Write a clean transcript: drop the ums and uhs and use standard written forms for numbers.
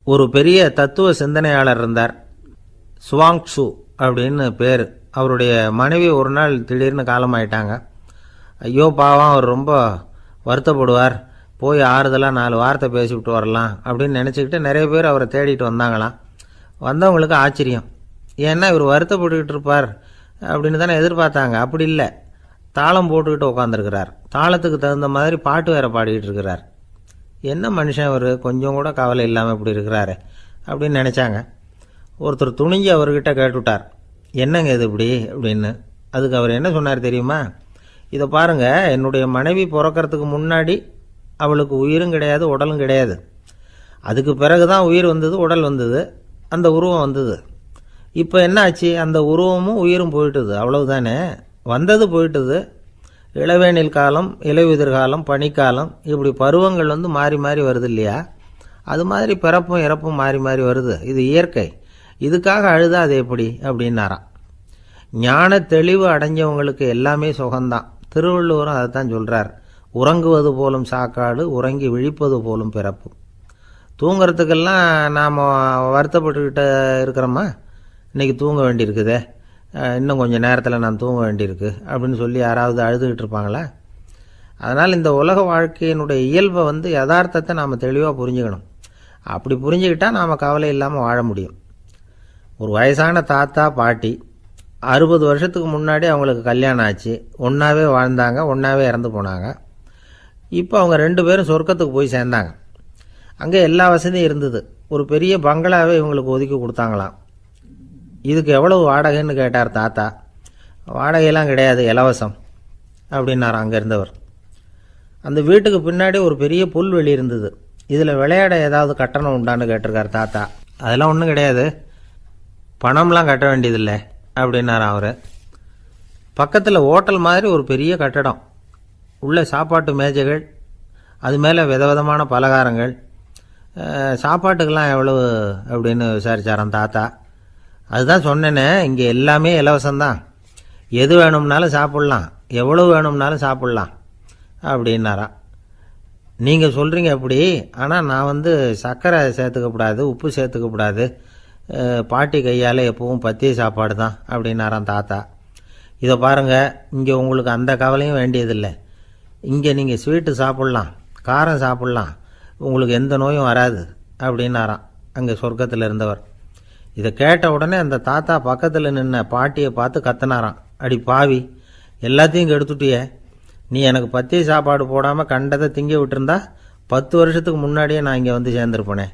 ஒரு பெரிய தத்துவ சிந்தனையாளர் இருந்தார். சுவாங்சு அப்படின்னு பேர். அவருடைய மனைவி ஒரு நாள் திடீர்னு காலமாயிட்டாங்க. ஐயோ பாவம், அவர் ரொம்ப வருத்தப்படுவார், போய் ஆறுதலாக 4 வார்த்தை பேசிவிட்டு வரலாம் அப்படின்னு நினச்சிக்கிட்டு நிறைய பேர் அவரை தேடிட்டு வந்தாங்களாம். வந்தவங்களுக்கு ஆச்சரியம். ஏன்னா இவர் வருத்தப்பட்டுக்கிட்டு இருப்பார் அப்படின்னு தானே எதிர்பார்த்தாங்க. அப்படி இல்லை, தாளம் போட்டுக்கிட்டு உட்காந்துருக்கிறார். தாளத்துக்கு தகுந்த மாதிரி பாட்டு வேறு பாடிக்கிட்டு இருக்கிறார். என்ன மனுஷன் அவர், கொஞ்சம் கூட கவலை இல்லாமல் இப்படி இருக்கிறாரு அப்படின்னு நினச்சாங்க. ஒருத்தர் துணிஞ்சு அவர்கிட்ட கேட்டுவிட்டார், என்னங்க இது இப்படி அப்படின்னு. அதுக்கு அவர் என்ன சொன்னார் தெரியுமா? இதை பாருங்கள், என்னுடைய மனைவி பிறக்கிறதுக்கு முன்னாடி அவளுக்கு உயிரும் கிடையாது, உடலும் கிடையாது. அதுக்கு பிறகு தான் உயிர் வந்தது, உடல் வந்தது, அந்த உருவம் வந்தது. இப்போ என்ன ஆச்சு? அந்த உருவமும் உயிரும் போயிட்டுது, அவ்வளவுதானே. வந்தது போயிட்டுது. இளவேனில் காலம், இலையுதிர் காலம், பனிக்காலம், இப்படி பருவங்கள் மாறி மாறி வருது இல்லையா? அது மாதிரி பிறப்பும் இறப்பும் மாறி மாறி வருது. இது இயற்கை. இதுக்காக அழுதா அது எப்படி அப்படின்னாராம். ஞான தெளிவு அடைஞ்சவங்களுக்கு எல்லாமே சுகம்தான். திருவள்ளுவரும் அதை தான் சொல்கிறார். உறங்குவது போலும் சாக்காடு, உறங்கி விழிப்பது போலும் பிறப்பு. தூங்கிறதுக்கெல்லாம் நாம் வருத்தப்பட்டுக்கிட்ட இருக்கிறோமா? இன்றைக்கி தூங்க வேண்டியிருக்குதே, இன்னும் கொஞ்சம் நேரத்தில் நான் தூங்க வேண்டியிருக்கு அப்படின்னு சொல்லி யாராவது அழுதுகிட்டு இருப்பாங்களா? அதனால் இந்த உலக வாழ்க்கையினுடைய இயல்பை யதார்த்தத்தை நாம் தெளிவாக புரிஞ்சுக்கணும். அப்படி புரிஞ்சுக்கிட்டால் நாம் கவலை இல்லாமல் வாழ முடியும். ஒரு வயசான தாத்தா பாட்டி 60 வருஷத்துக்கு முன்னாடி அவங்களுக்கு கல்யாணம் ஆச்சு. ஒன்றாவே வாழ்ந்தாங்க, ஒன்றாவே இறந்து போனாங்க. இப்போ அவங்க 2 பேரும் சொர்க்கத்துக்கு போய் சேர்ந்தாங்க. அங்கே எல்லா வசதியும் இருந்தது. ஒரு பெரிய பங்களாவே இவங்களுக்கு ஒதுக்கி கொடுத்தாங்களாம். இதுக்கு எவ்வளவு வாடகைன்னு கேட்டார் தாத்தா. வாடகையெல்லாம் கிடையாது, இலவசம் அப்படின்னார் அங்கே இருந்தவர். அந்த வீட்டுக்கு பின்னாடி ஒரு பெரிய புல்வெளி இருந்தது. இதில் விளையாட ஏதாவது கட்டணம் உண்டான்னு கேட்டிருக்கார் தாத்தா. அதெல்லாம் ஒன்றும் கிடையாது, பணம்லாம் கட்ட வேண்டியதில்லை அப்படின்னார் அவர். பக்கத்தில் ஹோட்டல் மாதிரி ஒரு பெரிய கட்டடம், உள்ள சாப்பாட்டு மேஜைகள், அது மேலே விதவிதமான பலகாரங்கள். சாப்பாட்டுக்கெல்லாம் எவ்வளவு அப்படின்னு விசாரிச்சாராம் தாத்தா. அதுதான் சொன்னேனே, இங்கே எல்லாமே இலவசம்தான், எது வேணும்னாலும் சாப்பிட்லாம், எவ்வளவு வேணும்னாலும் சாப்பிட்லாம் அப்படின்னாராம். நீங்கள் சொல்கிறீங்க அப்படி, ஆனால் நான் சர்க்கரை சேர்த்துக்கக்கூடாது, உப்பு சேர்த்துக்கக்கூடாது, பாட்டி கையால் எப்பவும் பத்திய சாப்பாடு தான் அப்படின்னாராம் தாத்தா. இதை பாருங்கள், இங்கே உங்களுக்கு அந்த கவலையும் வேண்டியதில்லை. இங்கே நீங்கள் ஸ்வீட்டு சாப்பிட்லாம், காரம் சாப்பிட்லாம், உங்களுக்கு எந்த நோயும் வராது அப்படின்னாராம் அங்கே சொர்க்கத்தில் இருந்தவர். இதை கேட்ட உடனே அந்த தாத்தா பக்கத்தில் நின்ன பாட்டியை பார்த்து கத்தினாராம், அடி பாவி, எல்லாத்தையும் கெடுத்துட்டியே, நீ எனக்கு பத்திய சாப்பாடு போடாமல் கண்டதை திங்க விட்டுருந்தா 10 வருஷத்துக்கு முன்னாடியே நான் இங்கே சேர்ந்துருப்பேனே